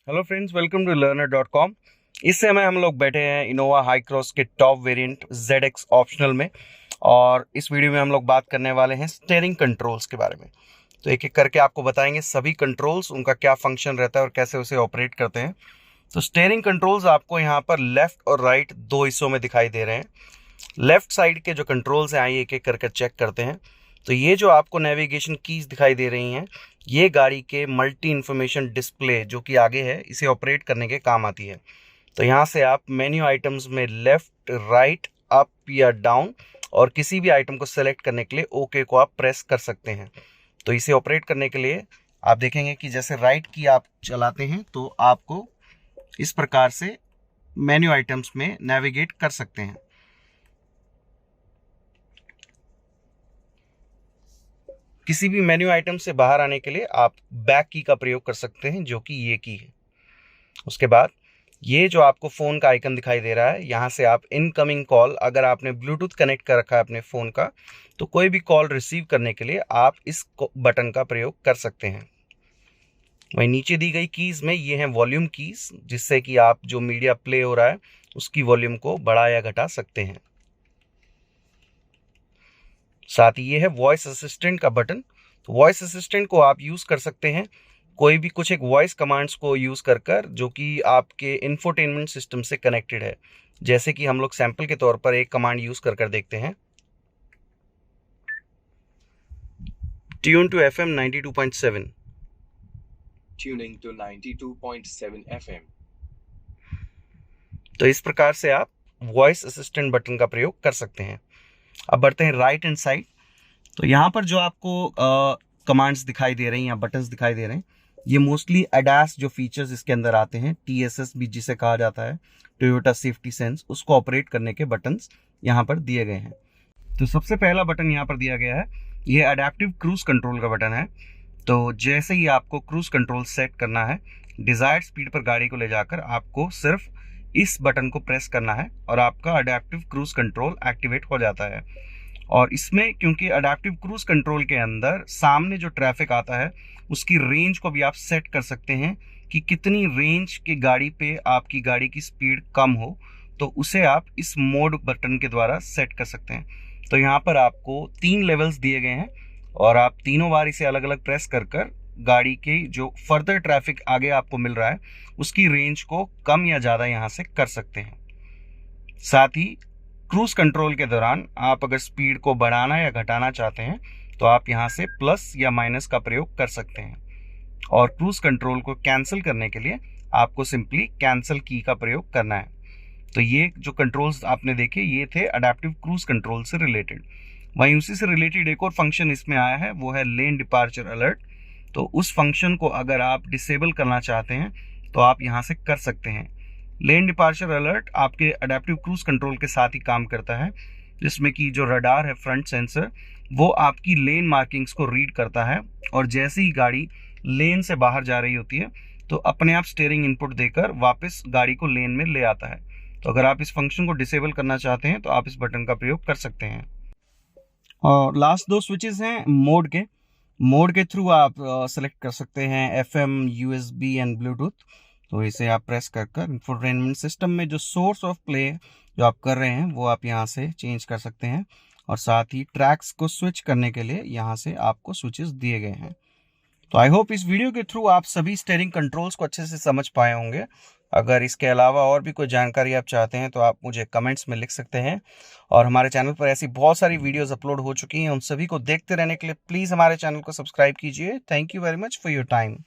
Hello friends, welcome to learner.com। इस समय हम लोग बैठे हैं इनोवा हाई क्रॉस के टॉप वेरिएंट ZX ऑप्शनल में। और इस वीडियो में हम लोग बात करने वाले हैं स्टीयरिंग कंट्रोल्स के बारे में। तो एक एक करके आपको बताएंगे सभी कंट्रोल्स, उनका क्या फंक्शन रहता है और कैसे उसे ऑपरेट करते हैं। तो स्टीयरिंग कंट्रोल्स आपको यहाँ पर लेफ्ट और राइट दो हिस्सों में दिखाई दे रहे हैं। लेफ्ट साइड के जो कंट्रोल्स हैं, आइए एक एक करके चेक करते हैं। तो ये जो आपको नेविगेशन कीज दिखाई दे रही हैं, ये गाड़ी के मल्टी इन्फॉर्मेशन डिस्प्ले जो कि आगे है, इसे ऑपरेट करने के काम आती है। तो यहाँ से आप मेन्यू आइटम्स में लेफ्ट, राइट, अप या डाउन और किसी भी आइटम को सेलेक्ट करने के लिए ओके को आप प्रेस कर सकते हैं। तो इसे ऑपरेट करने के लिए आप देखेंगे कि जैसे राइट की आप चलाते हैं तो आपको इस प्रकार से मेन्यू आइटम्स में नेविगेट कर सकते हैं। किसी भी मेन्यू आइटम से बाहर आने के लिए आप बैक की का प्रयोग कर सकते हैं, जो कि ये की है। उसके बाद ये जो आपको फ़ोन का आइकन दिखाई दे रहा है, यहाँ से आप इनकमिंग कॉल, अगर आपने ब्लूटूथ कनेक्ट कर रखा है अपने फ़ोन का, तो कोई भी कॉल रिसीव करने के लिए आप इस बटन का प्रयोग कर सकते हैं। वहीं नीचे दी गई कीज़ में ये हैं वॉल्यूम कीज़, जिससे कि आप जो मीडिया प्ले हो रहा है उसकी वॉल्यूम को बढ़ा या घटा सकते हैं। साथ ही ये है वॉइस असिस्टेंट का बटन। तो वॉइस असिस्टेंट को आप यूज़ कर सकते हैं कोई भी कुछ एक वॉइस कमांड्स को यूज़ कर कर, जो कि आपके इंफोटेनमेंट सिस्टम से कनेक्टेड है। जैसे कि हम लोग सैंपल के तौर पर एक कमांड यूज़ कर कर देखते हैं, tune to FM 92.7। Tuning to 92.7 FM. तो इस प्रकार से आप वॉइस असिस्टेंट बटन का प्रयोग कर सकते हैं। अब बढ़ते हैं राइट हैंड साइड। तो यहाँ पर जो आपको कमांड्स दिखाई दे रही हैं या बटन्स दिखाई दे रहे हैं, ये मोस्टली ADAS जो फीचर्स इसके अंदर आते हैं, TSS भी जिसे कहा जाता है, टोयोटा सेफ्टी सेंस, उसको ऑपरेट करने के बटन्स यहाँ पर दिए गए हैं। तो सबसे पहला बटन यहाँ पर दिया गया है, ये अडेप्टिव क्रूज कंट्रोल का बटन है। तो जैसे ही आपको क्रूज कंट्रोल सेट करना है, डिजायर्ड स्पीड पर गाड़ी को ले जाकर आपको सिर्फ इस बटन को प्रेस करना है और आपका अडेप्टिव क्रूज कंट्रोल एक्टिवेट हो जाता है। और इसमें क्योंकि अडेप्टिव क्रूज कंट्रोल के अंदर सामने जो ट्रैफिक आता है उसकी रेंज को भी आप सेट कर सकते हैं कि कितनी रेंज की गाड़ी पे आपकी गाड़ी की स्पीड कम हो, तो उसे आप इस मोड बटन के द्वारा सेट कर सकते हैं। तो यहाँ पर आपको 3 लेवल्स दिए गए हैं और आप तीनों बार इसे अलग अलग प्रेस कर कर गाड़ी की जो फर्दर ट्रैफिक आगे आपको मिल रहा है उसकी रेंज को कम या ज़्यादा यहाँ से कर सकते हैं। साथ ही क्रूज कंट्रोल के दौरान आप अगर स्पीड को बढ़ाना या घटाना चाहते हैं तो आप यहाँ से प्लस या माइनस का प्रयोग कर सकते हैं। और क्रूज कंट्रोल को कैंसिल करने के लिए आपको सिंपली कैंसिल की का प्रयोग करना है। तो ये जो कंट्रोल्स आपने देखे, ये थे अडेप्टिव क्रूज कंट्रोल से रिलेटेड। वहीं उसी से रिलेटेड एक और फंक्शन इसमें आया है, वो है लेन डिपार्चर अलर्ट। तो उस फंक्शन को अगर आप डिसेबल करना चाहते हैं तो आप यहाँ से कर सकते हैं। लेन डिपार्चर अलर्ट आपके अडेप्टिव क्रूज कंट्रोल के साथ ही काम करता है, जिसमें कि जो रडार है, फ्रंट सेंसर, वो आपकी लेन मार्किंग्स को रीड करता है और जैसे ही गाड़ी लेन से बाहर जा रही होती है तो अपने आप स्टीयरिंग इनपुट देकर वापस गाड़ी को लेन में ले आता है। तो अगर आप इस फंक्शन को डिसेबल करना चाहते हैं तो आप इस बटन का प्रयोग कर सकते हैं। और लास्ट दो स्विचेस हैं मोड के थ्रू आप सेलेक्ट कर सकते हैं FM, USB एंड ब्लूटूथ। तो इसे आप प्रेस कर कर इंफोटेनमेंट सिस्टम में जो सोर्स ऑफ प्ले जो आप कर रहे हैं वो आप यहाँ से चेंज कर सकते हैं। और साथ ही ट्रैक्स को स्विच करने के लिए यहाँ से आपको स्विचेस दिए गए हैं। तो आई होप इस वीडियो के थ्रू आप सभी स्टीयरिंग कंट्रोल्स को अच्छे से समझ पाए होंगे। अगर इसके अलावा और भी कोई जानकारी आप चाहते हैं तो आप मुझे कमेंट्स में लिख सकते हैं। और हमारे चैनल पर ऐसी बहुत सारी वीडियोस अपलोड हो चुकी हैं, उन सभी को देखते रहने के लिए प्लीज़ हमारे चैनल को सब्सक्राइब कीजिए। Thank you very much for your time.